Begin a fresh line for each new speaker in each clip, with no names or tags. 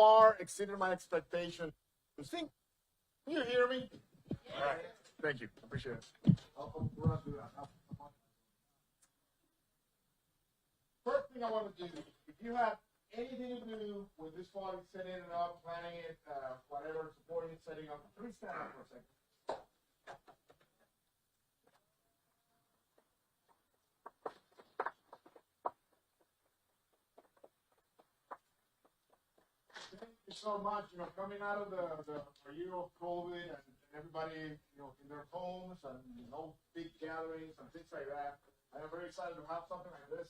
far exceeded my expectation. Can you hear me? Yeah. All right. Thank you. Appreciate it. I'll run through that. First thing I want to do, if you have anything to do with this party, setting it up, planning it, whatever, supporting it, setting up, please stand up for a second. Thank you so much. Coming out of the year of COVID and everybody, in their homes and no big gatherings and things like that, I am very excited to have something like this.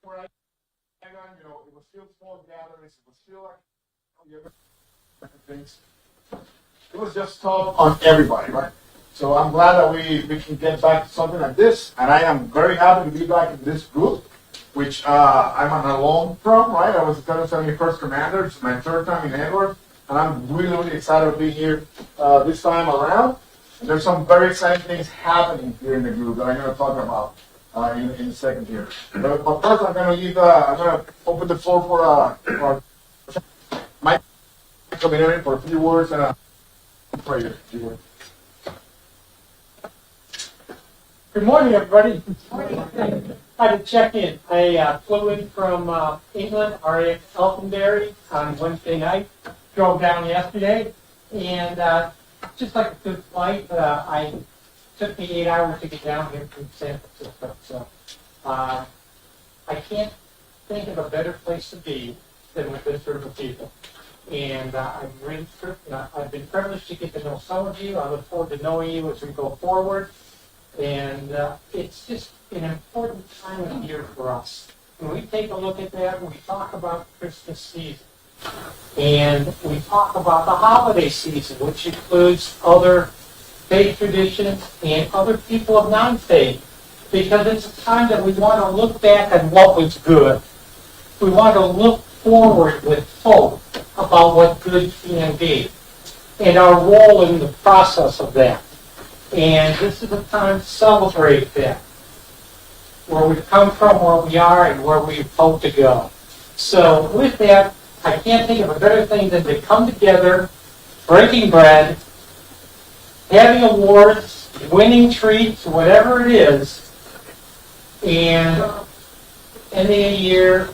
Where I, it was still small gatherings. It was still like things. It was just tough on everybody, right? So I'm glad that we can get back to something like this, and I am very happy to be back in this group, which I'm on a loan from, right? I was the 71st Commander. It's my third time in Edwards, and I'm really, really excited to be here this time around. And there's some very exciting things happening here in the group that I'm going to talk about in a second here. But first, I'm going to open the floor for Mike coming in for a few words and a prayer.
Good morning, everybody. I had to check in. I flew in from England, RAF Elfonbury, on Wednesday night. Drove down yesterday, and just like a good flight, it took me 8 hours to get down here from San Francisco. So I can't think of a better place to be than with this group of people. And I've been privileged to get to know some of you. I look forward to knowing you as we go forward. And it's just an important time of year for us. When we take a look at that, we talk about Christmas season. And we talk about the holiday season, which includes other faith traditions and other people of non-faith. Because it's a time that we want to look back at what was good. We want to look forward with hope about what good can be. And our role in the process of that. And this is a time to celebrate that. Where we've come from, where we are, and where we hope to go. So with that, I can't think of a better thing than to come together, breaking bread, having awards, winning treats, whatever it is, and ending a year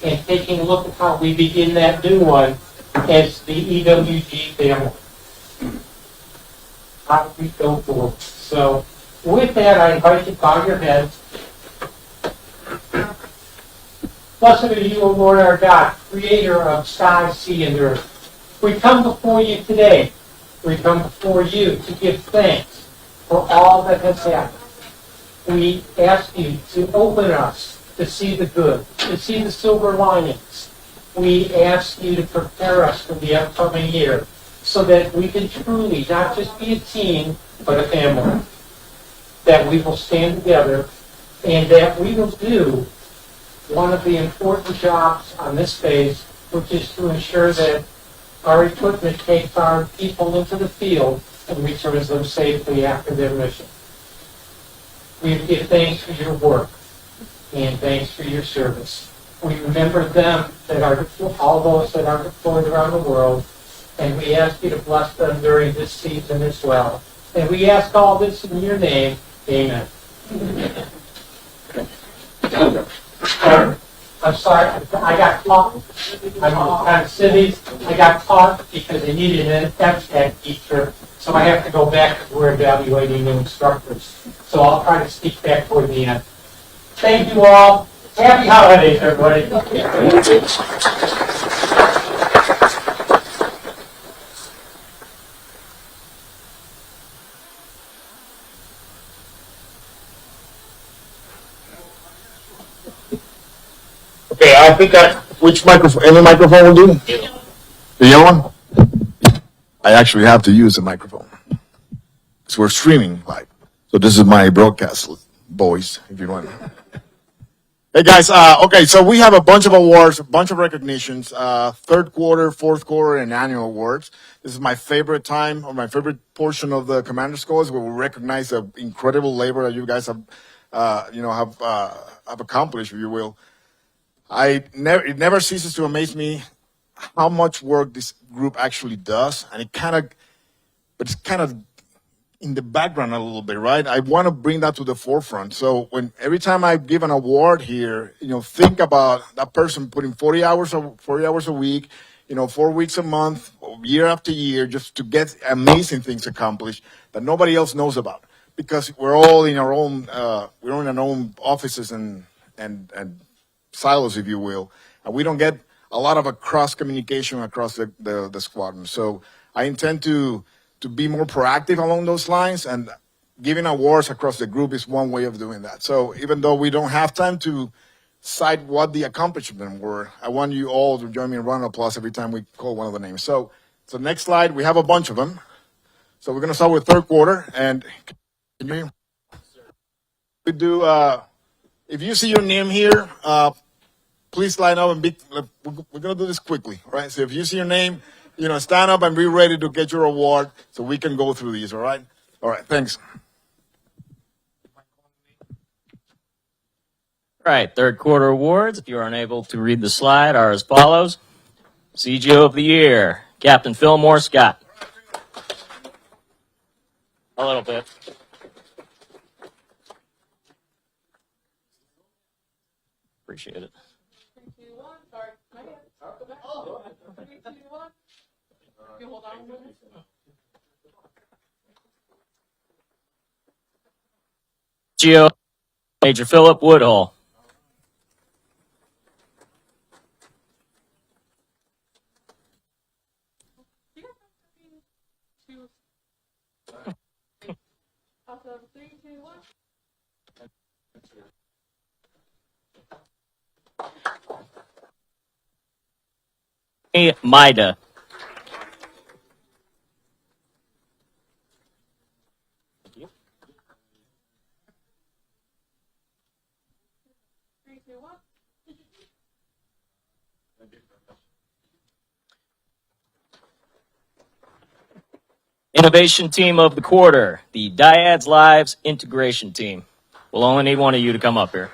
and taking a look at how we begin that new one as the EWG family. How do we go forward? So with that, I invite you to bow your heads. Blessed are you, O Lord our God, creator of sky, sea, and earth. We come before you today. We come before you to give thanks for all that has happened. We ask you to open us to see the good, to see the silver linings. We ask you to prepare us for the upcoming year so that we can truly not just be a team, but a family. That we will stand together and that we will do one of the important jobs on this phase, which is to ensure that our equipment takes our people into the field and returns them safely after their mission. We give thanks for your work and thanks for your service. We remember them, all those that are deployed around the world, and we ask you to bless them during this season as well. And we ask all this in your name. Amen. I'm sorry, I got caught. I'm on kind of cities. I got caught because they needed an MTech teacher, so I have to go back because we're evaluating new instructors. So I'll try to speak back toward the end. Thank you all. Happy holidays, everybody.
Okay, I think which microphone? Any microphone will do? The yellow one? I actually have to use the microphone. Because we're streaming live. So this is my broadcast voice, if you want. Hey guys, okay, so we have a bunch of awards, a bunch of recognitions, third quarter, fourth quarter, and annual awards. This is my favorite time, or my favorite portion of the Commander Scores, where we recognize the incredible labor that you guys have, have accomplished, if you will. It never ceases to amaze me how much work this group actually does, and but it's kind of in the background a little bit, right? I want to bring that to the forefront. So every time I give an award here, think about that person putting 40 hours a week, 4 weeks a month, year after year, just to get amazing things accomplished that nobody else knows about, because we're all in our own, we're all in our own offices and silos, if you will, and we don't get a lot of a cross communication across the squadron. So I intend to be more proactive along those lines, and giving awards across the group is one way of doing that. So even though we don't have time to cite what the accomplishments were, I want you all to join me in a round of applause every time we call one of the names. So next slide, we have a bunch of them. So we're going to start with third quarter, and can you we do, if you see your name here, please line up and we're going to do this quickly, all right? So if you see your name, stand up and be ready to get your award so we can go through these, all right? All right, thanks.
All right, third quarter awards, if you are unable to read the slide, are as follows. CGO of the Year, Captain Fillmore Scott. A little bit. Appreciate it.
3, 2, 1. Sorry, my hand. Oh, 3, 2, 1. You hold on.
CGO, Major Philip Woodhull.
Awesome. 3, 2, 1.
Maida. Thank you.
3, 2, 1.
Innovation Team of the Quarter, the Dyads Lives Integration Team. We'll only need one of you to come up here.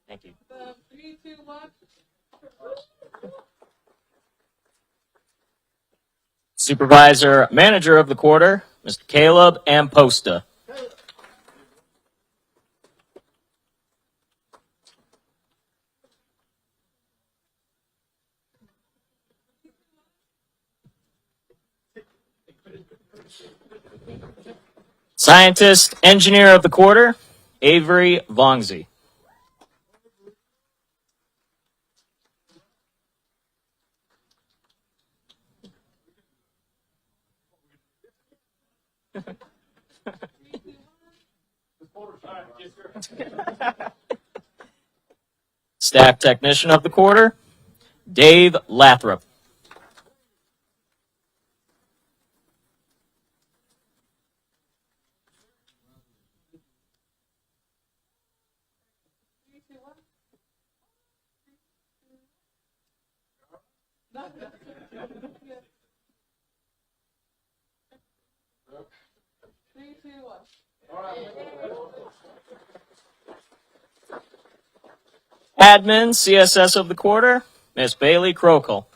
Thank you.
3, 2, 1.
Supervisor Manager of the Quarter, Mr. Caleb Amposta. Scientist Engineer of the Quarter, Avery Vongsy. Staff Technician of the Quarter, Dave Lathrop.
Three, two, one.
Admin CSS of the Quarter, Miss Bailey Crokel.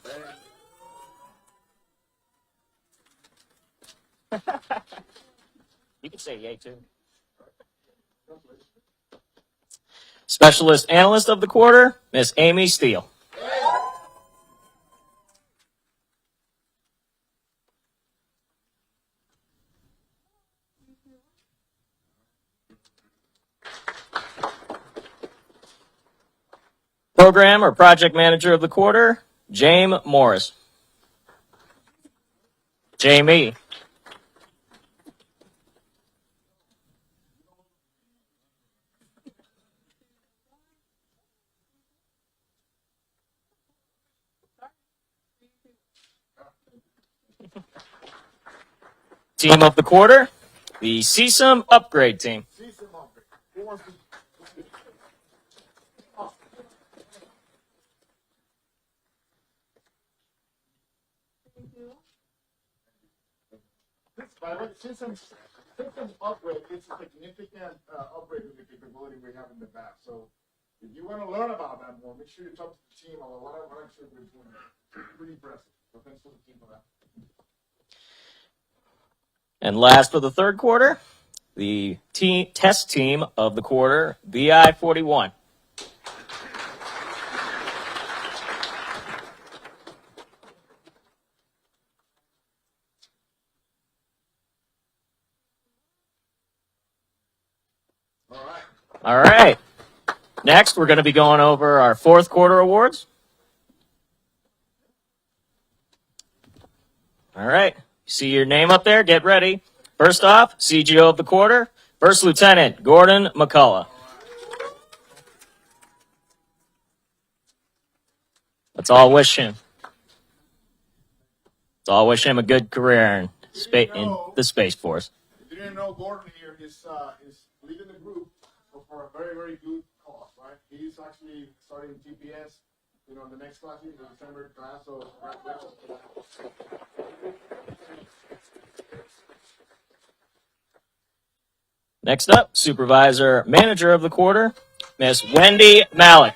You can say yay too. Specialist Analyst of the Quarter, Miss Amy Steele. Program or Project Manager of the Quarter, James Morris. Jamie. Team of the Quarter, the CSUM Upgrade Team.
Who wants to? This, by the way, systems upgrade, it's a significant upgrade to the capability we have in the back. So if you want to learn about that more, make sure you talk to the team about what actually we're doing. Pretty impressive. So thanks to the team for that.
And last for the third quarter, the test team of the quarter, VI 41. All right. Next, we're going to be going over our fourth quarter awards. All right. See your name up there? Get ready. First off, CGO of the quarter, First Lieutenant Gordon McCullough. Let's all wish him. Let's all wish him a good career in the Space Force.
If you didn't know, Gordon here is leading the group for a very, very good cause, right? He's actually starting GPS, in the next class, the December class, so congratulations for that.
Next up, Supervisor Manager of the quarter, Miss Wendy Malik.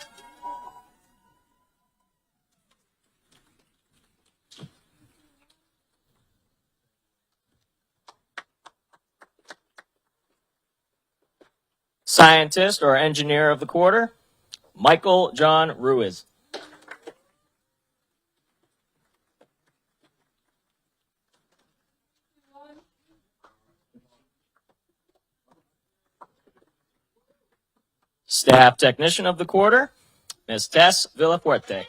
Scientist or Engineer of the quarter, Michael John Ruiz. Staff Technician of the quarter, Miss Tess Villafuerte.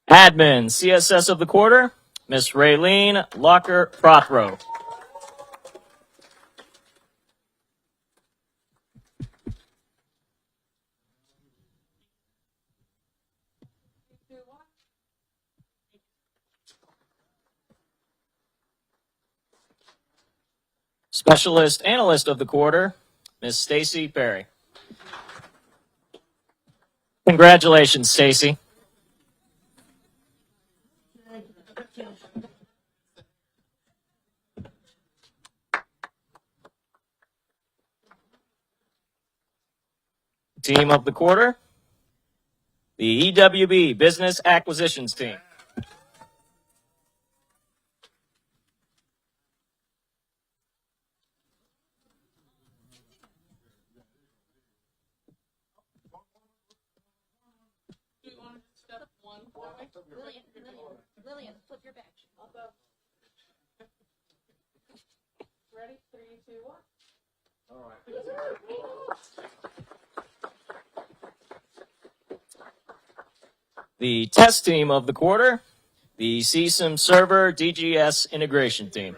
Admin, CSS of the quarter, Miss Raylene Locker Prothrow. Specialist Analyst of the quarter, Miss Stacy Perry. Congratulations, Stacy. Team of the quarter, the EWG Business Acquisitions Team.
Do you want to step one?
Lillian, flip your badge.
I'll go. Ready? 3, 2, 1.
All right.
The test team of the quarter, the CSIM Server DGS Integration Team.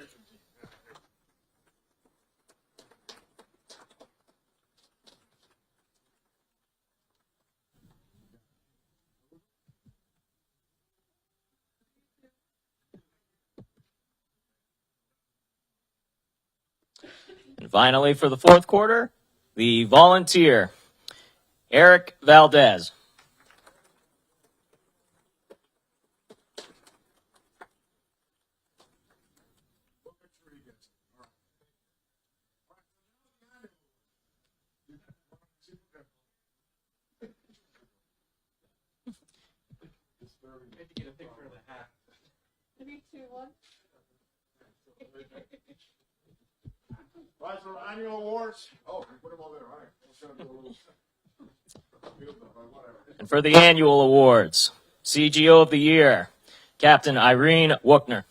And finally, for the fourth quarter, the volunteer, Eric Valdez.
Good to get a picture of the hat.
3, 2, 1.
Right, so annual awards. Oh, we put them all there, all right. Let's do a little whatever.
And for the annual awards, CGO of the Year, Captain Irene Wookner.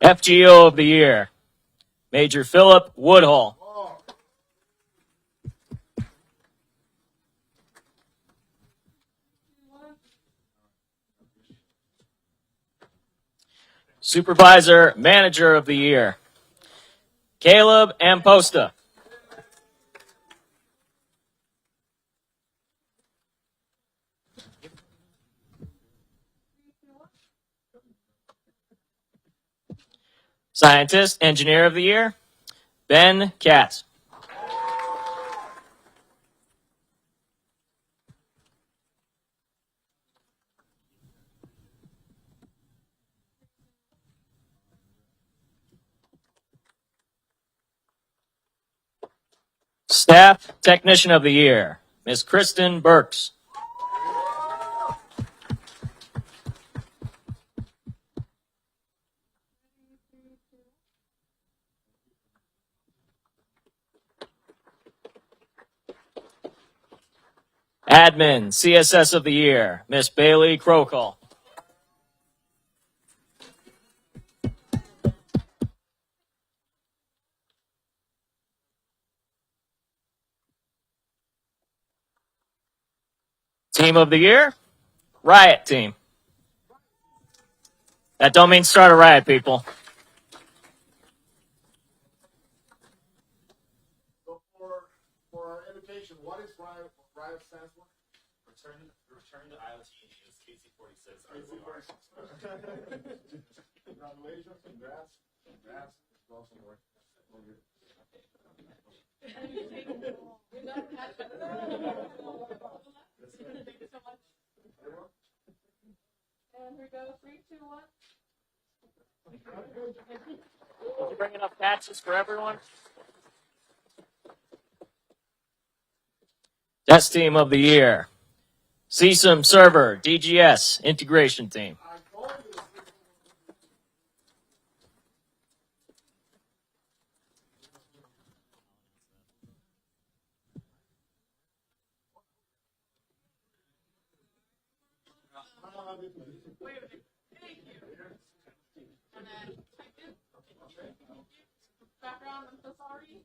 FGO of the Year, Major Philip Woodhull.
Oh,
Supervisor Manager of the Year, Caleb Amposta. Scientist, Engineer of the Year, Ben Katz. Staff Technician of the Year, Ms. Kristen Burks. Admin CSS of the Year, Ms. Bailey Krokal. Team of the Year, Riot Team. That don't mean start a riot, people.
So for our education, what is RIOT? RIOT stands for?
Return to IoT is KC46.
Congratulations, congrats. It's awesome work.
We're not catching. Thank you so much.
Everyone?
And here we go. 3, 2, 1.
Did you bring enough patches for everyone? Test Team of the Year, CSIM Server DGS Integration Team.
I told you.
Wait a minute. Thank you. And then type in. Background, I'm so sorry.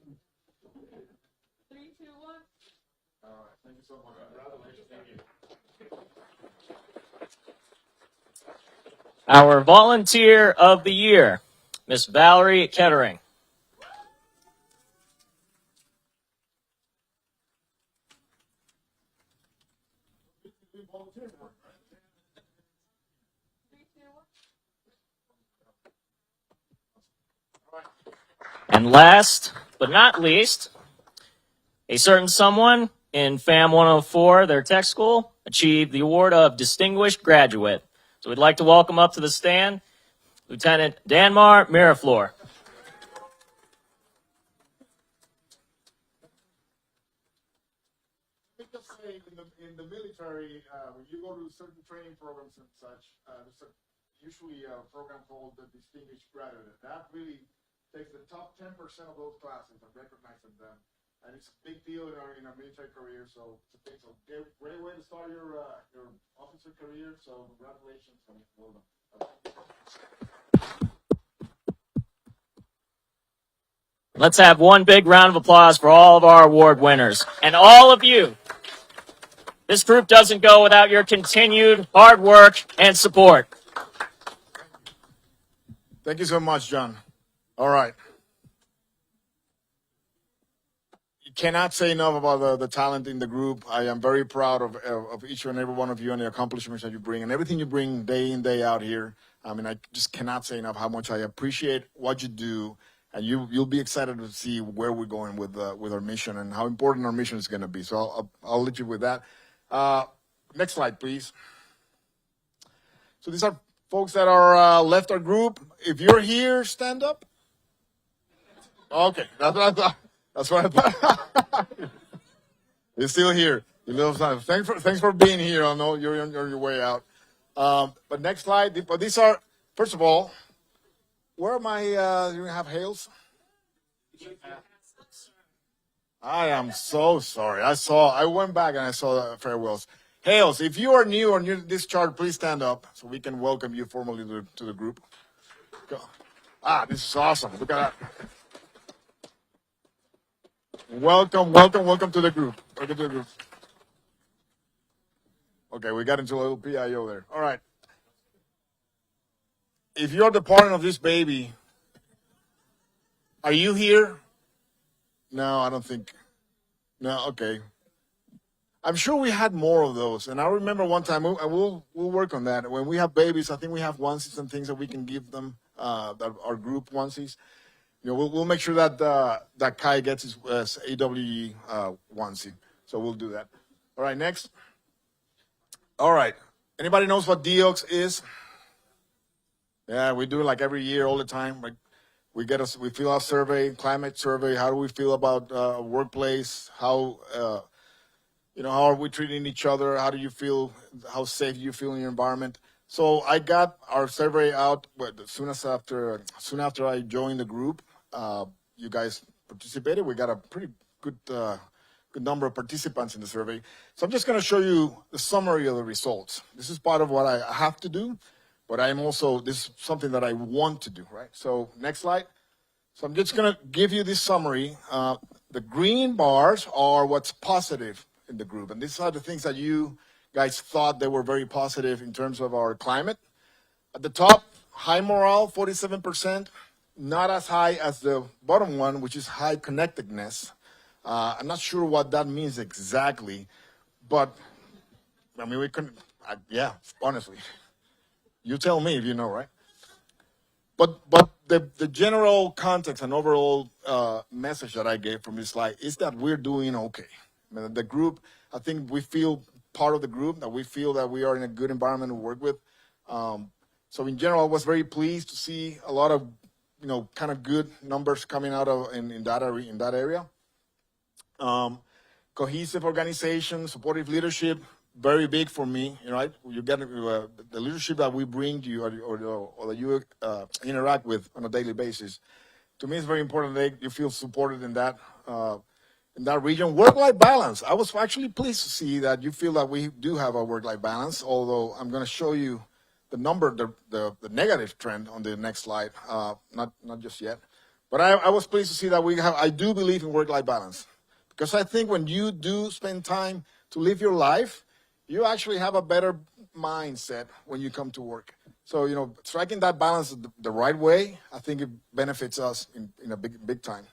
3, 2, 1.
All right, thank you so much. Congratulations. Thank you.
Our Volunteer of the Year, Miss Valerie Kettering.
We volunteer for it,
3, 2, 1.
right?
And last but not least, a certain someone in FAM 104, their tech school, achieved the award of Distinguished Graduate. So we'd like to welcome up to the stand Lieutenant Danmar Miraflor.
Let me just say, in the military, when you go to certain training programs and such, there's usually a program called the Distinguished Graduate. That really takes the top 10% of those classes and recognizes them. And it's a big deal in our military career. So it's a great way to start your officer career. So congratulations and well done.
Let's have one big round of applause for all of our award winners and all of you. This group doesn't go without your continued hard work and support.
Thank you so much, John. All right. You cannot say enough about the talent in the group. I am very proud of each and every one of you and the accomplishments that you bring and everything you bring day in, day out here. I mean, I just cannot say enough how much I appreciate what you do. And you'll be excited to see where we're going with our mission and how important our mission is going to be. So I'll let you with that. Next slide, please. So these are folks that are left our group. If you're here, stand up. Okay, that's what I thought. That's what I thought. You're still here. You little son. Thanks for being here. I know you're on your way out. But next slide. But these are, first of all, where am I? You have Hales? I am so sorry. I went back and I saw the farewells. Hales, if you are new on this chart, please stand up so we can welcome you formally to the group. Go. This is awesome. Look at that. Welcome to the group. Welcome to the group. Okay, we got into a little PIO there. All right. If you're the partner of this baby, are you here? No, I don't think. No, okay. I'm sure we had more of those. And I remember one time, we'll work on that. When we have babies, I think we have onesies and things that we can give them. that our group onesies. We'll make sure that that Kai gets his EWG onesie. So we'll do that. All right, next. All right. Anybody knows what DEOX is? Yeah, we do it like every year, all the time. Like we fill out survey, climate survey. How do we feel about workplace? How how are we treating each other? How do you feel? How safe do you feel in your environment? So I got our survey out soon after I joined the group. You guys participated. We got a pretty good number of participants in the survey. So I'm just going to show you the summary of the results. This is part of what I have to do, but this is something that I want to do, right? So next slide. So I'm just going to give you this summary. The green bars are what's positive in the group, and these are the things that you guys thought they were very positive in terms of our climate. At the top, high morale, 47%. Not as high as the bottom one, which is high connectedness. I'm not sure what that means exactly, but I mean, honestly, you tell me if you know, right? But the general context and overall message that I gave from this slide is that we're doing okay. I mean, the group, I think we feel part of the group, that we feel that we are in a good environment to work with. So in general, I was very pleased to see a lot of kind of good numbers coming out of in that area. Cohesive organization, supportive leadership, very big for me. Right? You get the leadership that we bring to you or that you interact with on a daily basis. To me, it's very important that you feel supported in that region. Work-life balance. I was actually pleased to see that you feel that we do have a work-life balance. Although I'm going to show you the number, the negative trend on the next slide. Not just yet, but I was pleased to see that I do believe in work-life balance. Because I think when you do spend time to live your life, you actually have a better mindset when you come to work. So, striking that balance the right way, I think it benefits us in a big time.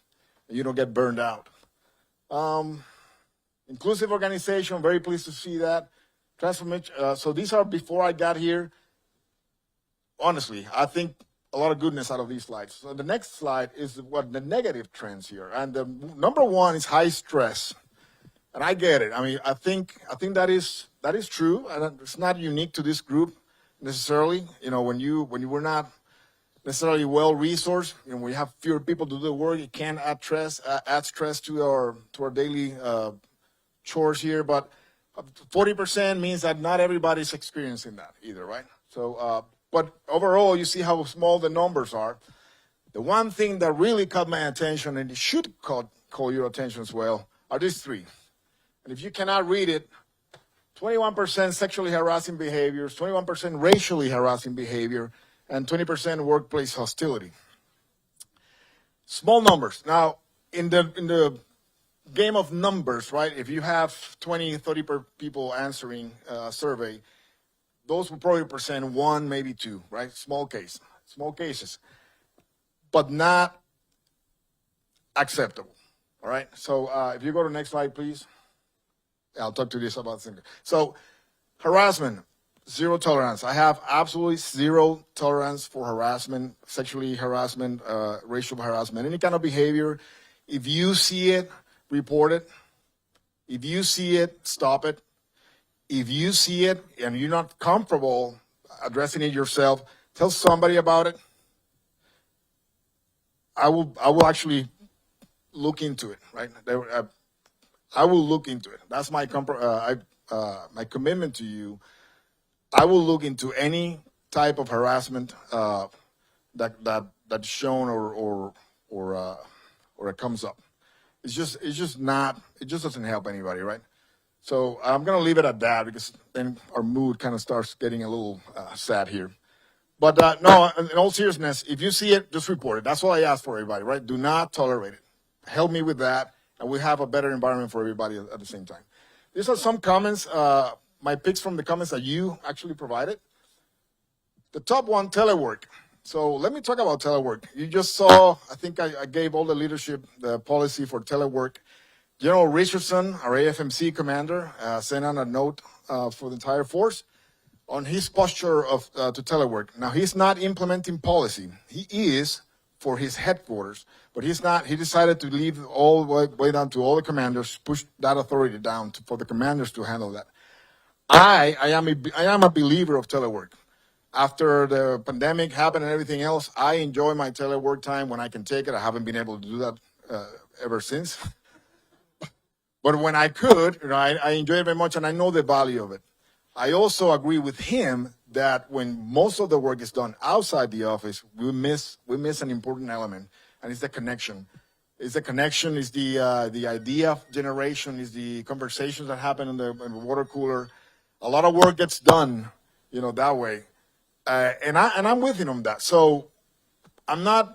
You don't get burned out. Inclusive organization, very pleased to see that. Transformation. So these are before I got here. Honestly, I think a lot of goodness out of these slides. So the next slide is what the negative trends here. And the number one is high stress. And I get it. I mean, I think that is true. And it's not unique to this group necessarily. When you were not necessarily well resourced, we have fewer people to do the work. It can add stress to our daily chores here. But 40% means that not everybody's experiencing that either, right? So, but overall, you see how small the numbers are. The one thing that really caught my attention, and it should call your attention as well, are these three. And if you cannot read it, 21% sexually harassing behaviors, 21% racially harassing behavior, and 20% workplace hostility. Small numbers. Now, in the game of numbers, right, if you have 20, 30 people answering a survey, those will probably present one, maybe two, right? Small cases, but not acceptable, all right? So if you go to the next slide, please. I'll talk to this about something. So harassment, zero tolerance. I have absolutely zero tolerance for harassment, sexually harassment, racial harassment, any kind of behavior. If you see it, report it. If you see it, stop it. If you see it and you're not comfortable addressing it yourself, tell somebody about it. I will actually look into it, right? I will look into it. That's my my commitment to you. I will look into any type of harassment that's shown or it comes up. It just doesn't help anybody, right? So I'm going to leave it at that because then our mood kind of starts getting a little sad here. But no, in all seriousness, if you see it, just report it. That's all I ask for everybody, right? Do not tolerate it. Help me with that, and we have a better environment for everybody at the same time. These are some comments, my picks from the comments that you actually provided. The top one, telework. So let me talk about telework. You just saw, I think I gave all the leadership the policy for telework. General Richardson, our AFMC commander, sent out a note for the entire force. on his posture of to telework. Now, he's not implementing policy. He is for his headquarters, but he's not. He decided to leave all the way down to all the commanders, push that authority down for the commanders to handle that. I am a believer of telework. After the pandemic happened and everything else, I enjoy my telework time when I can take it. I haven't been able to do that ever since. But when I could, I enjoy it very much, and I know the value of it. I also agree with him that when most of the work is done outside the office, we miss an important element, and it's the connection. It's the connection, is the idea generation, is the conversations that happen in the water cooler. A lot of work gets done, that way, and I'm with him on that. So I'm not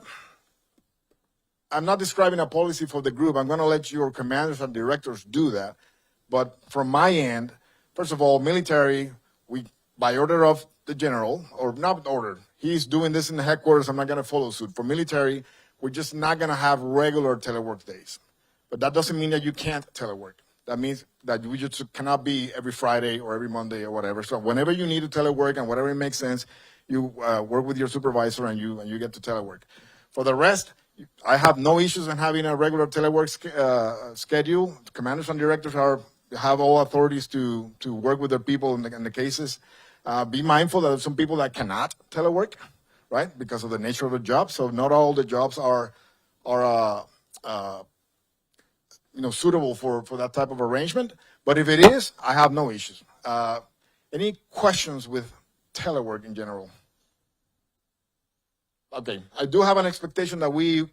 describing a policy for the group. I'm going to let your commanders and directors do that. But from my end, first of all, military, we, by order of the general, or not ordered, he's doing this in the headquarters, I'm not going to follow suit. For military, we're just not going to have regular telework days. But that doesn't mean that you can't telework. That means that we just cannot be every Friday or every Monday or whatever. So whenever you need to telework and whatever it makes sense, you work with your supervisor and you get to telework. For the rest, I have no issues in having a regular telework schedule. Commanders and directors have all authorities to work with their people in the cases. Be mindful that there's some people that cannot telework, right, because of the nature of the job. So not all the jobs are suitable for that type of arrangement. But if it is, I have no issues. Any questions with telework in general? Okay, I do have an expectation that we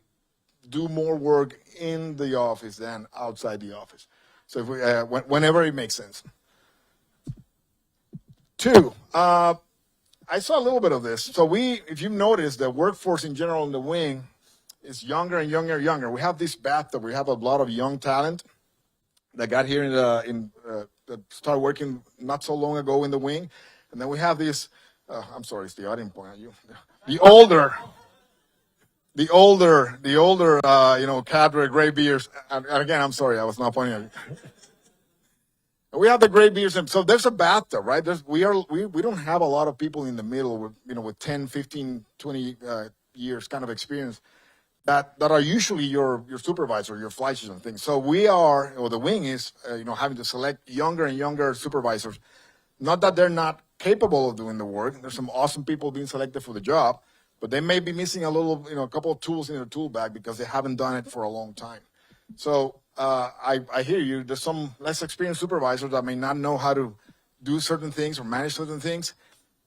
do more work in the office than outside the office. So if we, whenever it makes sense. Two, I saw a little bit of this. So if you've noticed, the workforce in general in the wing is younger and younger and younger. We have this bathtub. We have a lot of young talent that got here that started working not so long ago in the wing. And then we have this, I'm sorry, it's the audience point at you. The older, cadre, gray beards. And again, I'm sorry, I was not pointing at you. We have the gray beards, and so there's a bathtub, right? We don't have a lot of people in the middle with 10, 15, 20 years kind of experience that are usually your supervisor, your flight and things. So the wing is, having to select younger and younger supervisors. Not that they're not capable of doing the work. There's some awesome people being selected for the job, but they may be missing a couple of tools in their tool bag because they haven't done it for a long time. So I hear you. There's some less experienced supervisors that may not know how to do certain things or manage certain things.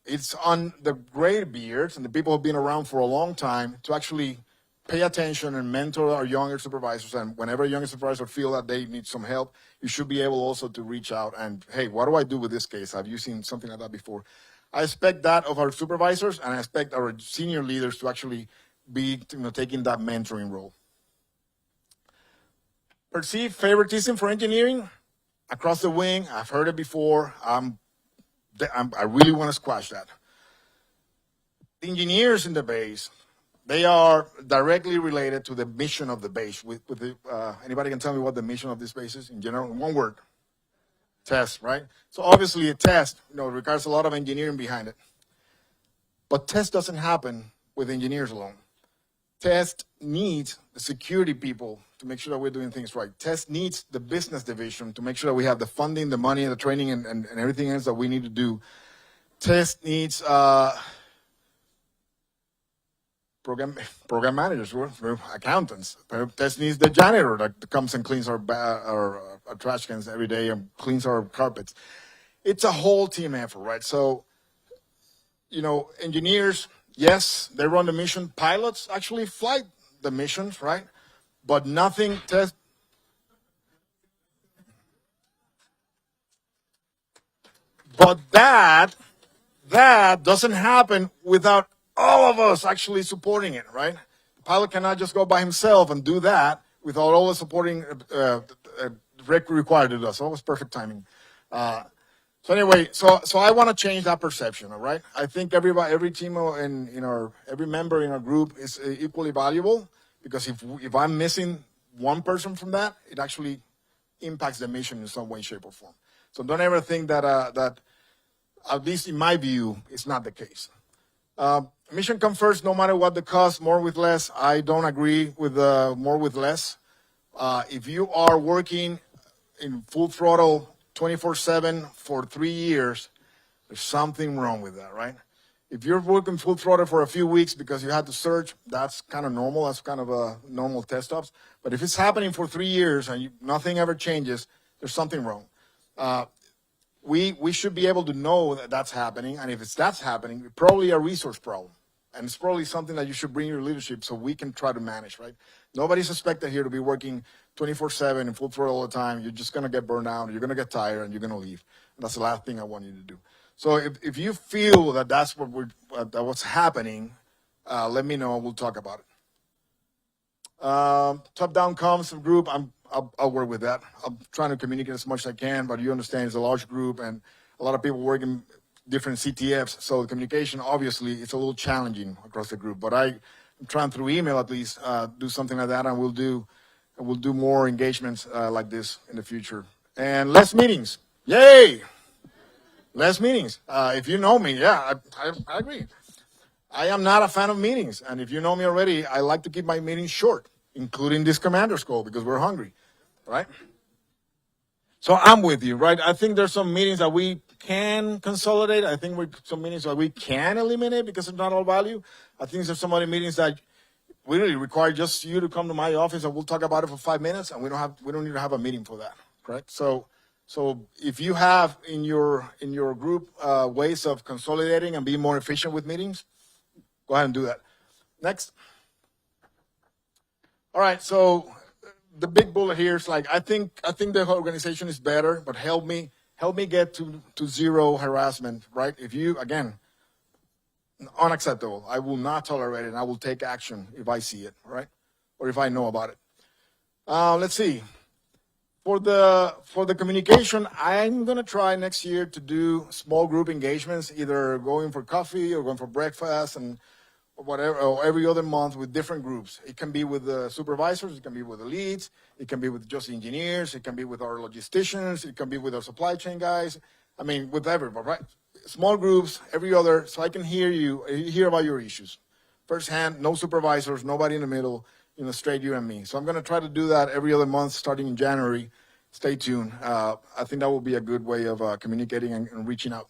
It's on the gray beards and the people who've been around for a long time to actually pay attention and mentor our younger supervisors. And whenever a younger supervisor feel that they need some help, you should be able also to reach out and, hey, what do I do with this case? Have you seen something like that before? I expect that of our supervisors, and I expect our senior leaders to actually be taking that mentoring role. Perceived favoritism for engineering across the wing. I've heard it before. I really want to squash that. The engineers in the base, they are directly related to the mission of the base. Anybody can tell me what the mission of this base is in general? In one word. Test, right? So obviously a test, requires a lot of engineering behind it. But test doesn't happen with engineers alone. Test needs the security people to make sure that we're doing things right. Test needs the business division to make sure that we have the funding, the money, and the training, and everything else that we need to do. Test needs program managers, we're accountants. Test needs the janitor that comes and cleans our trash cans every day and cleans our carpets. It's a whole team effort, right? So, engineers, yes, they run the mission. Pilots actually fly the missions, right? But nothing test. But that doesn't happen without all of us actually supporting it, right? The pilot cannot just go by himself and do that without all the supporting required to do. So it was perfect timing. So anyway, so I want to change that perception, all right? I think every team every member in our group is equally valuable, because if I'm missing one person from that, it actually impacts the mission in some way, shape, or form. So don't ever think that at least in my view, it's not the case. Mission come first, no matter what the cost, more with less. I don't agree with more with less. If you are working in full throttle 24/7 for 3 years, there's something wrong with that, right? If you're working full throttle for a few weeks because you had to surge, that's kind of normal. That's kind of a normal test ops. But if it's happening for 3 years and nothing ever changes, there's something wrong. We should be able to know that that's happening. And if that's happening, it's probably a resource problem. And it's probably something that you should bring your leadership so we can try to manage, right? Nobody's expected here to be working 24/7 and full throttle all the time. You're just going to get burned out, you're going to get tired, and you're going to leave. And that's the last thing I want you to do. So if you feel that that's what's happening, let me know. We'll talk about it. Top-down comms group, I'll work with that. I'm trying to communicate as much as I can, but you understand it's a large group and a lot of people working different CTFs. So the communication, obviously, it's a little challenging across the group. But I'm trying through email at least do something like that, and we'll do more engagements like this in the future. And less meetings, yay! Less meetings. If you know me, yeah, I agree. I am not a fan of meetings, and if you know me already, I like to keep my meetings short, including this commander's call because we're hungry, right? So I'm with you, right? I think there's some meetings that we can consolidate. I think some meetings that we can eliminate because of not all value. I think there's some other meetings that we really require just you to come to my office and we'll talk about it for 5 minutes, and we don't need to have a meeting for that, correct? So if you have in your group ways of consolidating and being more efficient with meetings, go ahead and do that. Next. All right, so the big bullet here is like I think the organization is better, but help me get to zero harassment, right? If you, again, unacceptable. I will not tolerate it, and I will take action if I see it, right? Or if I know about it. Let's see. For the communication, I'm gonna try next year to do small group engagements, either going for coffee or going for breakfast and whatever, or every other month with different groups. It can be with the supervisors, it can be with the leads, it can be with just engineers, it can be with our logisticians, it can be with our supply chain guys. I mean, with everybody, right? Small groups, every other, so I can hear about your issues. Firsthand, no supervisors, nobody in the middle, straight you and me. So I'm going to try to do that every other month starting in January. Stay tuned. I think that will be a good way of communicating and reaching out.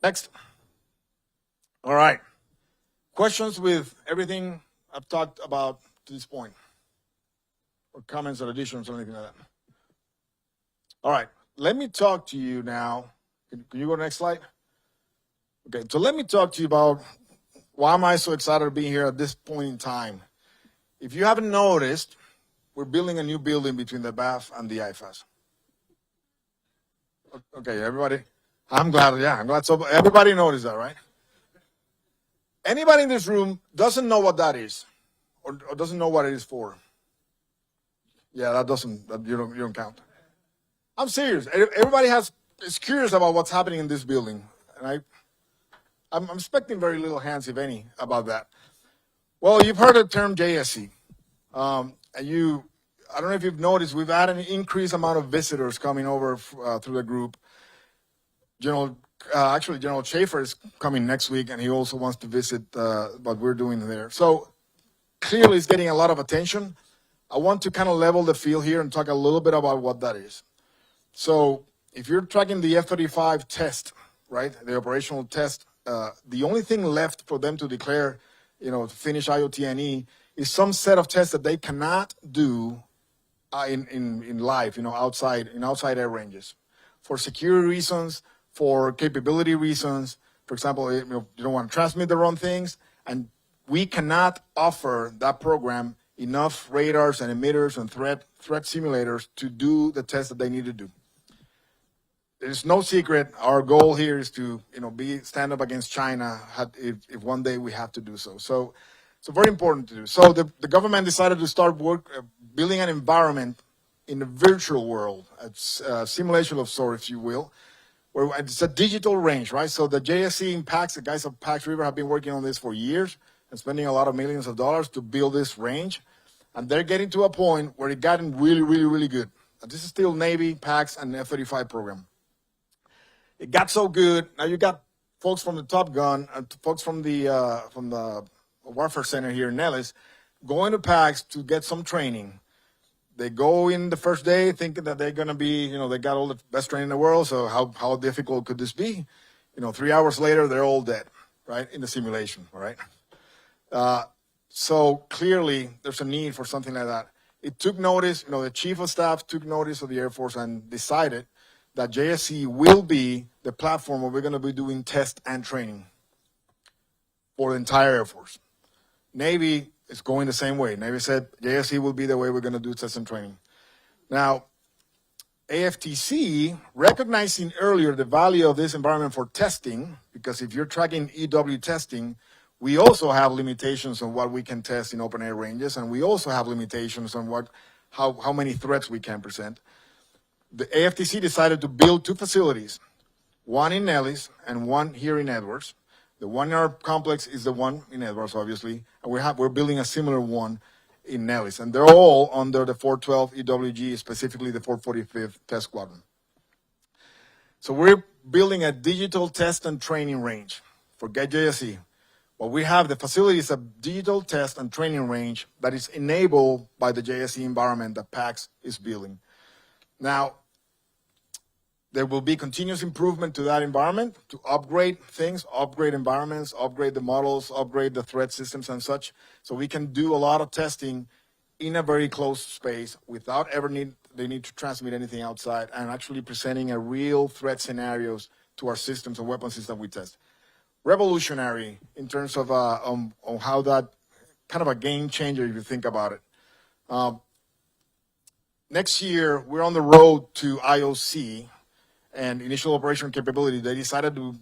Next. All right. Questions with everything I've talked about to this point? Or comments or additions or anything like that? All right. Let me talk to you now. Can you go to the next slide? Okay. So let me talk to you about why am I so excited to be here at this point in time. If you haven't noticed, we're building a new building between the BAF and the IFAS. Okay, everybody? I'm glad. So everybody noticed that, right? Anybody in this room doesn't know what that is or doesn't know what it is for? Yeah, you don't count. I'm serious. Everybody is curious about what's happening in this building. And I'm expecting very little hands, if any, about that. Well, you've heard the term JSC. I don't know if you've noticed, we've had an increased amount of visitors coming over through the group. General Schaefer is coming next week, and he also wants to visit what we're doing there. So clearly it's getting a lot of attention. I want to kind of level the field here and talk a little bit about what that is. So if you're tracking the F-35 test, right, the operational test, the only thing left for them to declare, to finish IOT&E is some set of tests that they cannot do in live, outside air ranges, for security reasons, for capability reasons. For example, you don't want to transmit the wrong things, and we cannot offer that program enough radars and emitters and threat simulators to do the tests that they need to do. There's no secret. Our goal here is to, stand up against China if one day we have to do so. So very important to do. So the government decided to start building an environment in the virtual world, a simulation of sorts, if you will, where it's a digital range, right? So the JSC in PAX, the guys of PAX River have been working on this for years and spending a lot of millions of dollars to build this range. And they're getting to a point where it gotten really, really, really good. This is still Navy, PAX, and F-35 program. It got so good. Now you got folks from the Top Gun, folks from the Warfare Center here in Nellis, going to PAX to get some training. They go in the first day thinking that they're going to be, they got all the best training in the world. So how difficult could this be? 3 hours later, they're all dead, right? In the simulation, all right? So clearly there's a need for something like that. It took notice, the chief of staff took notice of the Air Force and decided that JSC will be the platform where we're going to be doing test and training for the entire Air Force. Navy is going the same way. Navy said JSC will be the way we're going to do test and training. Now, AFTC, recognizing earlier the value of this environment for testing, because if you're tracking EW testing, we also have limitations on what we can test in open air ranges, and we also have limitations on how many threats we can present. The AFTC decided to build 2 facilities, one in Nellis and one here in Edwards. The one in our complex is the one in Edwards, obviously, and we're building a similar one in Nellis, and they're all under the 412 EWG, specifically the 445th Test Squadron. So we're building a digital test and training range. Forget JSC. What we have, the facility is a digital test and training range that is enabled by the JSC environment that PAX is building. Now, there will be continuous improvement to that environment to upgrade things, upgrade environments, upgrade the models, upgrade the threat systems and such, so we can do a lot of testing in a very closed space without ever they need to transmit anything outside, and actually presenting a real threat scenarios to our systems and weapon systems we test. Revolutionary in terms of on how that kind of a game changer if you think about it. Next year, we're on the road to IOC and initial operation capability. They decided to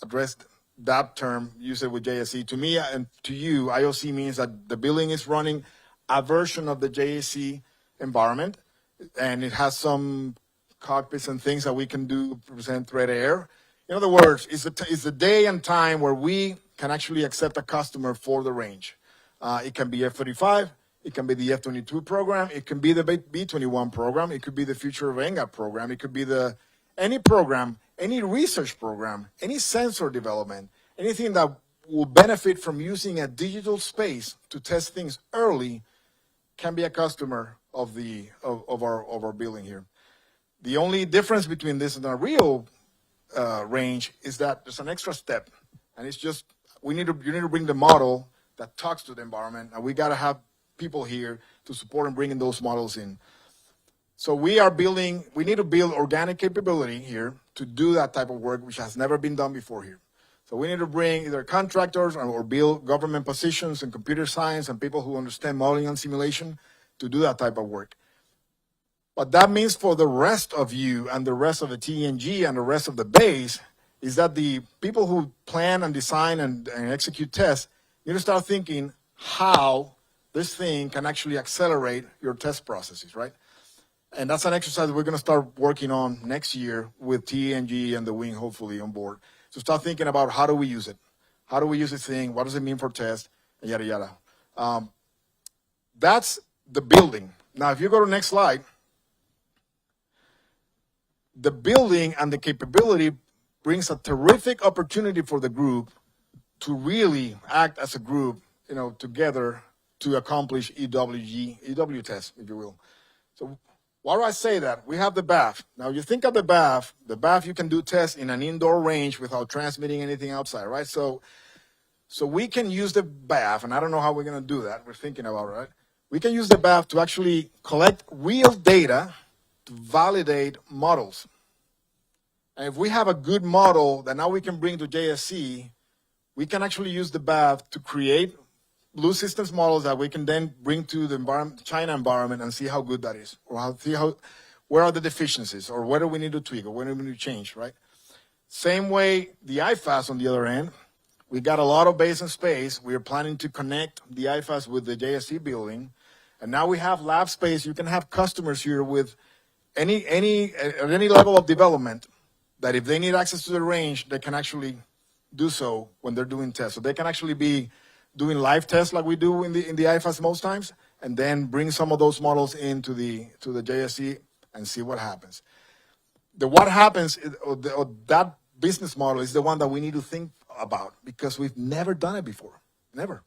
address that term, use it with JSC. To me and to you, IOC means that the building is running a version of the JSC environment, and it has some cockpits and things that we can do to present threat air. In other words, it's the day and time where we can actually accept a customer for the range. It can be F-35, it can be the F-22 program, it can be the B-21 program, it could be the Future of NGAP program, it could be any program, any research program, any sensor development, anything that will benefit from using a digital space to test things early can be a customer of our building here. The only difference between this and a real range is that there's an extra step, and it's just you need to bring the model that talks to the environment, and we got to have people here to support and bringing those models in. So we need to build organic capability here to do that type of work, which has never been done before here. So we need to bring either contractors or build government positions in computer science and people who understand modeling and simulation to do that type of work. What that means for the rest of you and the rest of the TNG and the rest of the base is that the people who plan and design and execute tests need to start thinking how this thing can actually accelerate your test processes, right? And that's an exercise we're going to start working on next year with TNG and the wing hopefully on board. So start thinking about how do we use it? How do we use this thing? What does it mean for test? And yada, yada. That's the building. Now, if you go to the next slide, the building and the capability brings a terrific opportunity for the group to really act as a group, together to accomplish EW test, if you will. So why do I say that? We have the BAF. Now, you think of the BAF you can do tests in an indoor range without transmitting anything outside, right? So we can use the BAF, and I don't know how we're going to do that. We're thinking about it, right? We can use the BAF to actually collect real data to validate models. And if we have a good model that now we can bring to JSC, we can actually use the BAF to create blue systems models that we can then bring to the China environment and see how good that is, or where are the deficiencies, or whether we need to tweak, or whether we need to change, right? Same way, the IFAS on the other end, we got a lot of base and space. We are planning to connect the IFAS with the JSC building, and now we have lab space. You can have customers here with at any level of development that if they need access to the range, they can actually do so when they're doing tests. So they can actually be doing live tests like we do in the IFAS most times, and then bring some of those models into the JSC and see what happens. the what happens, or that business model is the one that we need to think about because we've never done it before. Never.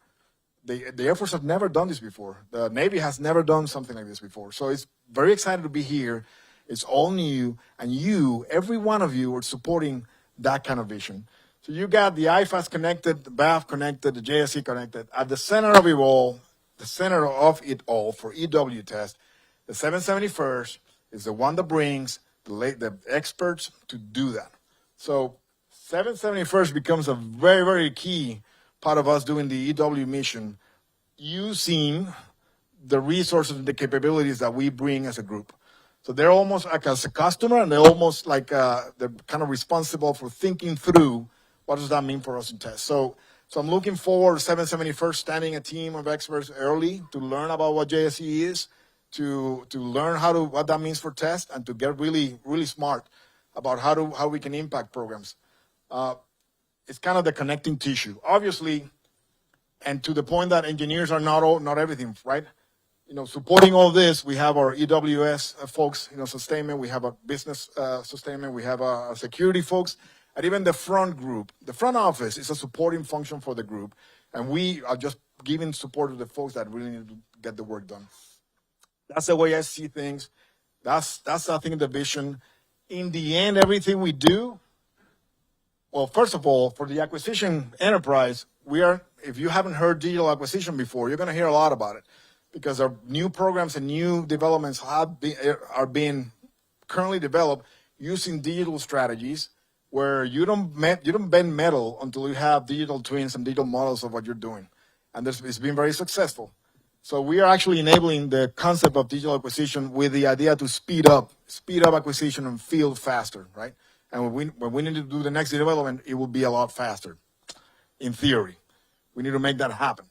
The Air Force have never done this before. The Navy has never done something like this before. So it's very excited to be here. It's all new, and you, every one of you, are supporting that kind of vision. So you got the IFAS connected, the BAF connected, the JSC connected. At the center of it all, for EW test, the 771st is the one that brings the experts to do that. So 771st becomes a very, very key part of us doing the EW mission, using the resources and the capabilities that we bring as a group. So they're almost like as a customer, and they're almost like they're kind of responsible for thinking through what does that mean for us in tests. So I'm looking forward to 771st standing a team of experts early to learn about what JSE is, to learn what that means for test, and to get really, really smart about how we can impact programs. It's kind of the connecting tissue, obviously, and to the point that engineers are not everything, right? Supporting all this, we have our EWS folks, sustainment. We have a business sustainment. We have a security folks, and even the front group. The front office is a supporting function for the group, and we are just giving support to the folks that really need to get the work done. That's the way I see things. That's I think the vision. In the end, everything we do. Well, first of all, for the acquisition enterprise, if you haven't heard digital acquisition before, you're going to hear a lot about it because our new programs and new developments are being currently developed using digital strategies where you don't bend metal until you have digital twins and digital models of what you're doing. And it's been very successful. So we are actually enabling the concept of digital acquisition with the idea to speed up acquisition and field faster, right? And when we need to do the next development, it will be a lot faster, in theory. We need to make that happen.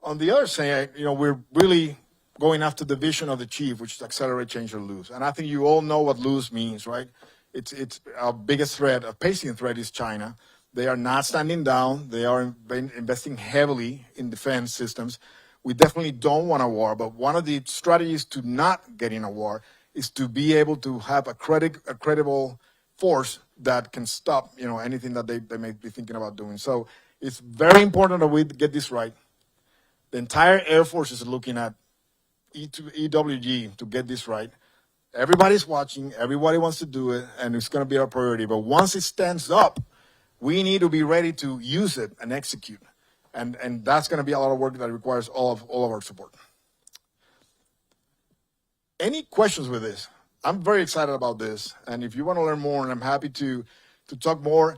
On the other side, we're really going after the vision of the chief, which is accelerate, change, or lose. And I think you all know what lose means, right? It's our biggest threat, a pacing threat, is China. They are not standing down. They are investing heavily in defense systems. We definitely don't want a war, but one of the strategies to not get in a war is to be able to have a credible force that can stop, anything that they may be thinking about doing. So it's very important that we get this right. The entire Air Force is looking at EWG to get this right. Everybody's watching, everybody wants to do it, and it's going to be our priority. But once it stands up, we need to be ready to use it and execute. And that's going to be a lot of work that requires all of our support. Any questions with this? I'm very excited about this, and if you want to learn more, and I'm happy to talk more,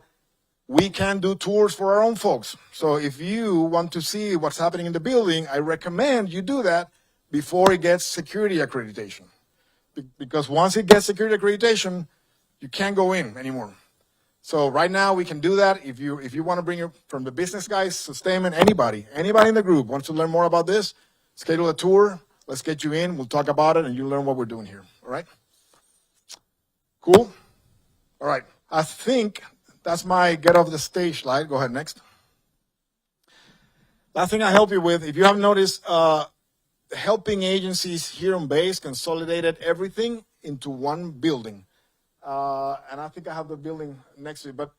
we can do tours for our own folks. So if you want to see what's happening in the building, I recommend you do that before it gets security accreditation. Because once it gets security accreditation, you can't go in anymore. So right now we can do that. If you want to bring from the business guys, sustainment, anybody in the group wants to learn more about this, schedule a tour. Let's get you in. We'll talk about it, and you'll learn what we're doing here. All right? Cool? All right. I think that's my get off the stage slide. Go ahead, next. Last thing I help you with, if you haven't noticed, helping agencies here on base consolidated everything into one building. And I think I have the building next to it. But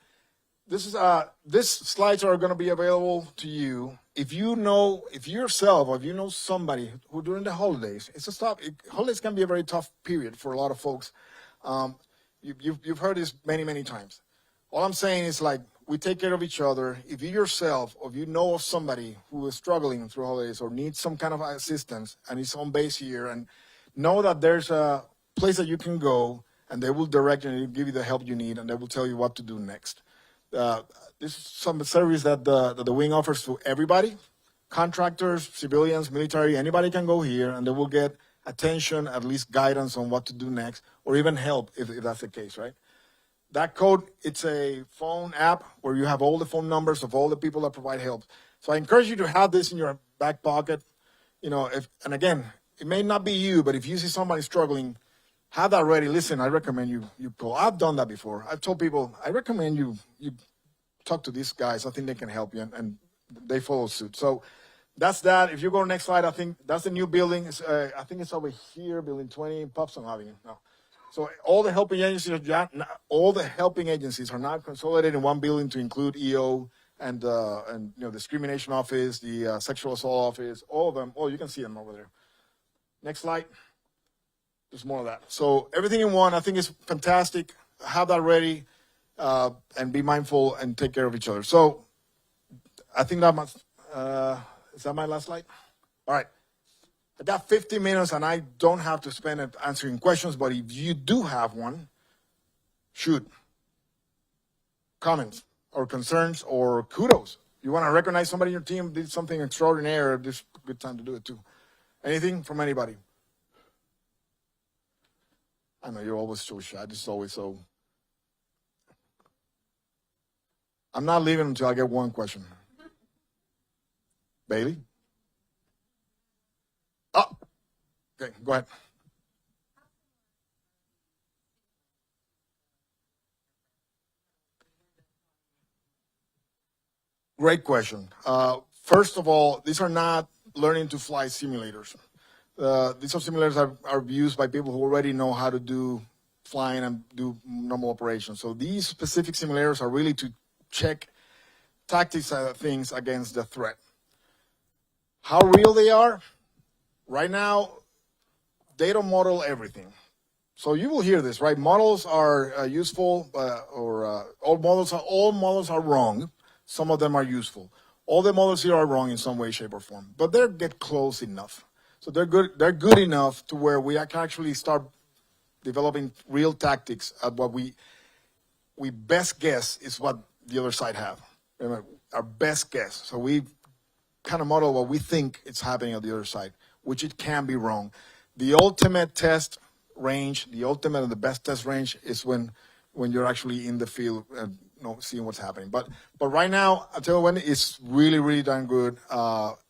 these slides are going to be available to you. If you know somebody who during the holidays, holidays can be a very tough period for a lot of folks. You've heard this many, many times. All I'm saying is we take care of each other. If you yourself, or if you know of somebody who is struggling through holidays or needs some kind of assistance and is on base here, and know that there's a place that you can go and they will direct you and give you the help you need, and they will tell you what to do next. This is some service that the wing offers to everybody, contractors, civilians, military, anybody can go here and they will get attention, at least guidance on what to do next, or even help if that's the case, right? That code, it's a phone app where you have all the phone numbers of all the people that provide help. So I encourage you to have this in your back pocket. And again, it may not be you, but if you see somebody struggling, have that ready. Listen, I recommend you call. I've done that before. I've told people, I recommend you talk to these guys. I think they can help you, and they follow suit. So that's that. If you go to the next slide, I think that's the new building. I think it's over here, building 20, Popson Avenue. No. So all the helping agencies are now consolidated in one building to include EO and discrimination office, the sexual assault office, all of them. Oh, you can see them over there. Next slide. There's more of that. So everything in one, I think, is fantastic. Have that ready, and be mindful and take care of each other. So I think that must. Is that my last slide? All right. I got 50 minutes, and I don't have to spend it answering questions. But if you do have one, shoot. Comments or concerns or kudos. You want to recognize somebody in your team did something extraordinary. This is a good time to do it too. Anything from anybody? I know you're always so shy. This is always so. I'm not leaving until I get one question. Bailey? Oh, okay, go ahead. Great question. First of all, these are not learning to fly simulators. These are simulators are used by people who already know how to do flying and do normal operations. So these specific simulators are really to check tactics things against the threat. How real they are? Right now, they don't model everything. So you will hear this, right? Models are useful, all models are wrong. Some of them are useful. All the models here are wrong in some way, shape, or form, but they get close enough. So they're good. They're good enough to where we can actually start developing real tactics at what we best guess is what the other side have. Our best guess. So we kind of model what we think is happening at the other side, which it can be wrong. The ultimate test range, the ultimate and the best test range is when you're actually in the field and seeing what's happening. But right now, I'll tell you when it's really, really darn good.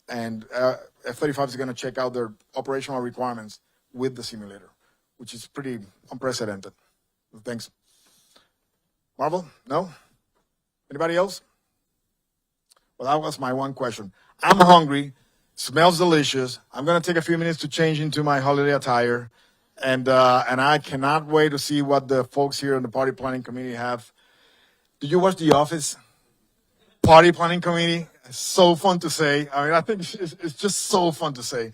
And F-35 is going to check out their operational requirements with the simulator, which is pretty unprecedented. Thanks. Marvel? No? Anybody else? Well, that was my one question. I'm hungry. Smells delicious. I'm going to take a few minutes to change into my holiday attire. And I cannot wait to see what the folks here in the party planning committee have. Did you watch The Office? Party planning committee? It's so fun to say. I mean, I think it's just so fun to say.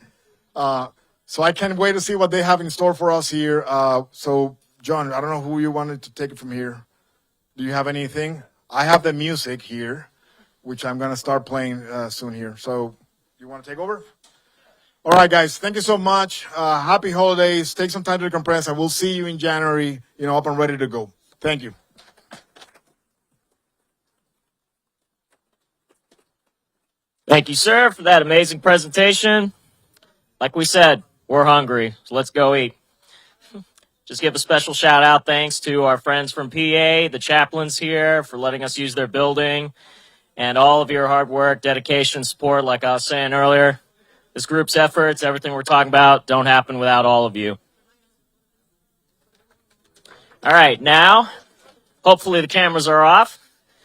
So I can't wait to see what they have in store for us here. So, John, I don't know who you wanted to take it from here. Do you have anything? I have the music here, which I'm going to start playing soon here. So you want to take over? All right, guys. Thank you so much. Happy holidays. Take some time to decompress, and we'll see you in January, up and ready to go. Thank you.
Thank you, sir, for that amazing presentation. Like we said, we're hungry, so let's go eat. Just give a special shout out thanks to our friends from PA, the chaplains here for letting us use their building, and all of your hard work, dedication, support, like I was saying earlier. This group's efforts, everything we're talking about, don't happen without all of you. All right, now, hopefully the cameras are off.